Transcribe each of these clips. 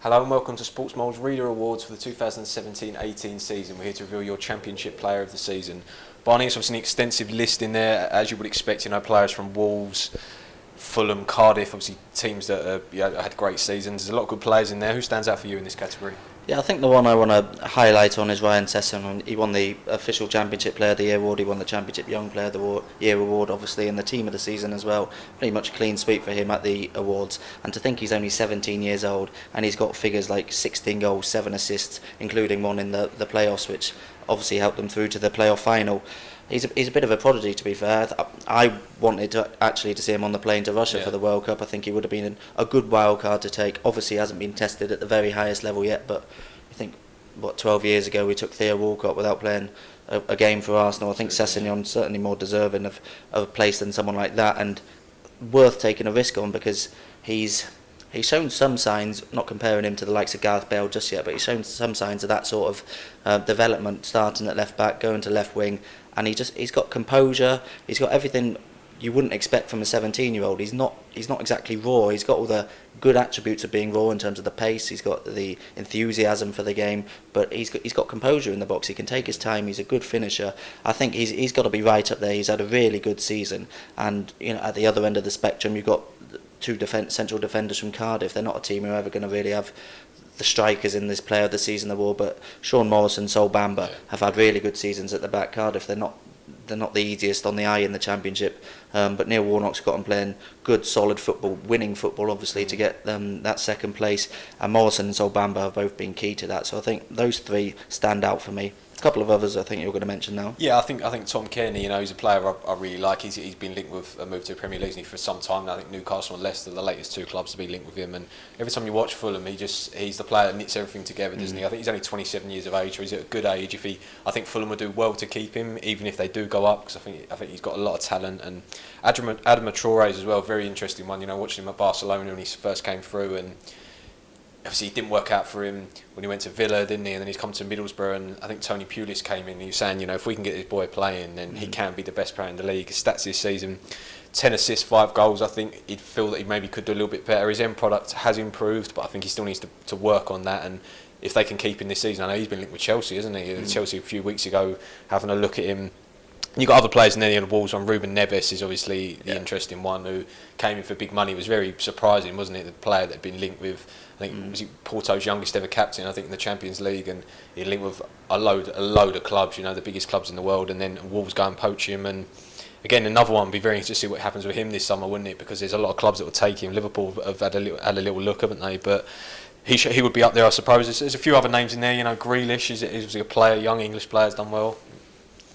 Hello and welcome to Sportsmole's Reader Awards for the 2017-18 season. We're here to reveal your Championship Player of the Season. Barney, it's obviously an extensive list in there, as you would expect. Players from Wolves, Fulham, Cardiff, obviously teams that had great seasons. There's a lot of good players in there. Who stands out for you in this category? Yeah, I think the one I want to highlight on is Ryan Sessegnon. He won the official Championship Player of the Year award, he won the Championship Young Player of the Year award, obviously, and the Team of the Season as well. Pretty much a clean sweep for him at the awards. And to think he's only 17 years old and he's got figures like 16 goals, 7 assists, including one in the playoffs, which obviously helped them through to the playoff final. He's a bit of a prodigy, to be fair. I wanted to see him on the plane to Russia for the World Cup. I think he would have been a good wild card to take. Obviously, he hasn't been tested at the very highest level yet, but I think 12 years ago we took Theo Walcott without playing a game for Arsenal. I think Sessegnon's certainly more deserving of a place than someone like that, and worth taking a risk on because he's shown some signs, not comparing him to the likes of Gareth Bale just yet, but he's shown some signs of that sort of development, starting at left back, going to left wing, and he's got composure, he's got everything you wouldn't expect from a 17-year-old. He's not exactly raw. He's got all the good attributes of being raw in terms of the pace. He's got the enthusiasm for the game, but he's got composure in the box. He can take his time. He's a good finisher. I think he's got to be right up there. He's had a really good season, and at the other end of the spectrum, you've got two central defenders from Cardiff. They're not a team who are ever going to really have the strikers in this Player of the Season award, but Sean Morris and Sol Bamba have had really good seasons at the back. Cardiff, they're not the easiest on the eye in the Championship, but Neil Warnock's got them playing good, solid football, winning football, obviously, to get that second place. And Morrison and Sol Bamba have both been key to that. So I think those three stand out for me. A couple of others I think you're going to mention now. Yeah, I think Tom Cairney, he's a player I really like. He's been linked with a move to the Premier League for some time now. I think Newcastle and Leicester are the latest two clubs to be linked with him, and every time you watch Fulham, he's the player that knits everything together, doesn't he? I think he's only 27 years of age, or he's at a good age. I think Fulham would do well to keep him, even if they do go up, because I think he's got a lot of talent. And Adam Traoré as well, very interesting one. Watching him at Barcelona when he first came through, and obviously it didn't work out for him when he went to Villa, didn't he? And then he's come to Middlesbrough, and I think Tony Pulis came in and he was saying, if we can get this boy playing, then he can be the best player in the league. His stats this season, 10 assists, 5 goals. I think he'd feel that he maybe could do a little bit better. His end product has improved, but I think he still needs to work on that. And if they can keep him this season, I know he's been linked with Chelsea, hasn't he? Chelsea a few weeks ago, having a look at him. You've got other players in there on the Wolves. Ruben Neves is obviously the interesting one, who came in for big money. It was very surprising, wasn't it? The player that had been linked with, I think, was he Porto's youngest ever captain, I think, in the Champions League, and he linked with a load of clubs, the biggest clubs in the world, and then Wolves go and poach him. And again, another one, be very interesting to see what happens with him this summer, wouldn't it? Because there's a lot of clubs that will take him. Liverpool have had a little look, haven't they? But he would be up there, I suppose. There's a few other names in there. Grealish is a player, young English player, has done well.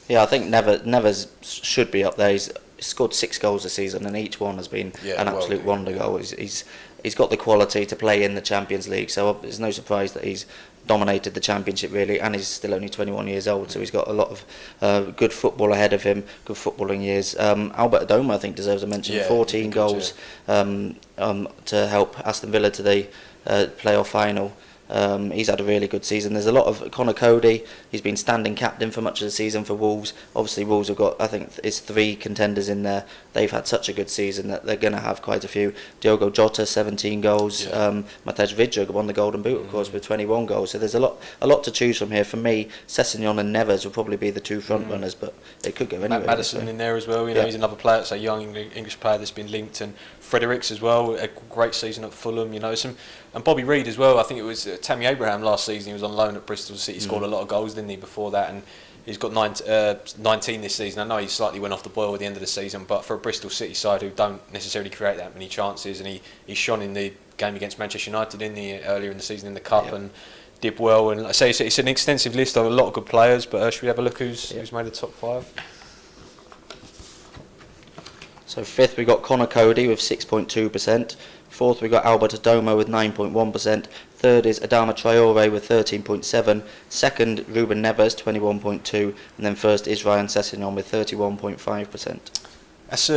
Yeah, I think Neves should be up there. He's scored 6 goals this season, and each one has been an absolute wonder goal. He's got the quality to play in the Champions League, so it's no surprise that he's dominated the Championship, really, and he's still only 21 years old, so he's got a lot of good football ahead of him, good footballing years. Albert Adomah, I think, deserves a mention. 14 goals to help Aston Villa to the playoff final. He's had a really good season. There's a lot of Conor Cody. He's been standing captain for much of the season for Wolves. Obviously, Wolves have got, I think, it's 3 contenders in there. They've had such a good season that they're going to have quite a few. Diogo Jota, 17 goals. Matej Vidra won the Golden Boot, of course, with 21 goals. So there's a lot to choose from here. For me, Sessegnon and Neves will probably be the 2 front runners, but it could go anywhere. Matt Maddison in there as well. He's another player. That's a young English player that's been linked, and Fredericks as well. A great season at Fulham. And Bobby Reid as well. I think it was Tammy Abraham last season. He was on loan at Bristol City. Scored a lot of goals, didn't he, before that? And he's got 19 this season. I know he slightly went off the boil at the end of the season, but for a Bristol City side who don't necessarily create that many chances, and he shone in the game against Manchester United earlier in the season in the Cup and did well. And I say it's an extensive list of a lot of good players, but should we have a look who's made the top 5? So 5th we got Conor Cody with 6.2%. 4th we got Albert Adomah with 9.1%. 3rd is Adama Traoré with 13.7%. 2nd, Ruben Neves, 21.2%. And then 1st is Ryan Sessegnon with 31.5%. That's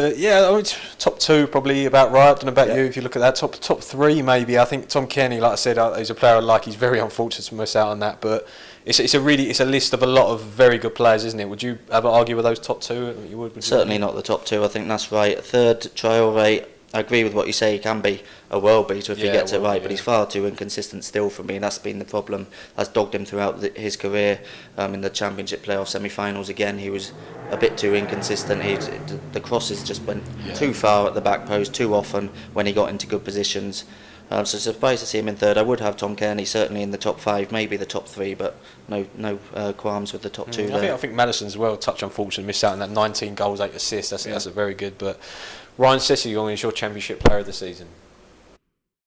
top 2 probably about right. I don't know about you. If you look at that, top 3 maybe. I think Tom Cairney, like I said, is a player I like. He's very unfortunate to miss out on that, but it's a list of a lot of very good players, isn't it? Would you ever argue with those top 2? You would Certainly not the top 2. I think that's right. 3rd, Traoré. I agree with what you say. He can be a world beater if he gets it right, but yeah. he's far too inconsistent still for me. That's been the problem. That's dogged him throughout his career. In the Championship playoff semi-finals again, he was a bit too inconsistent. The crosses just went too far at the back post too often when he got into good positions. So surprised to see him in third. I would have Tom Kearney certainly in the top 5, maybe the top 3, but no qualms with the top 2 there. I think Maddison's well touch unfortunately missed out on that 19 goals, 8 assists. That's a very good. But Ryan Sessegnon is your Championship player of the season.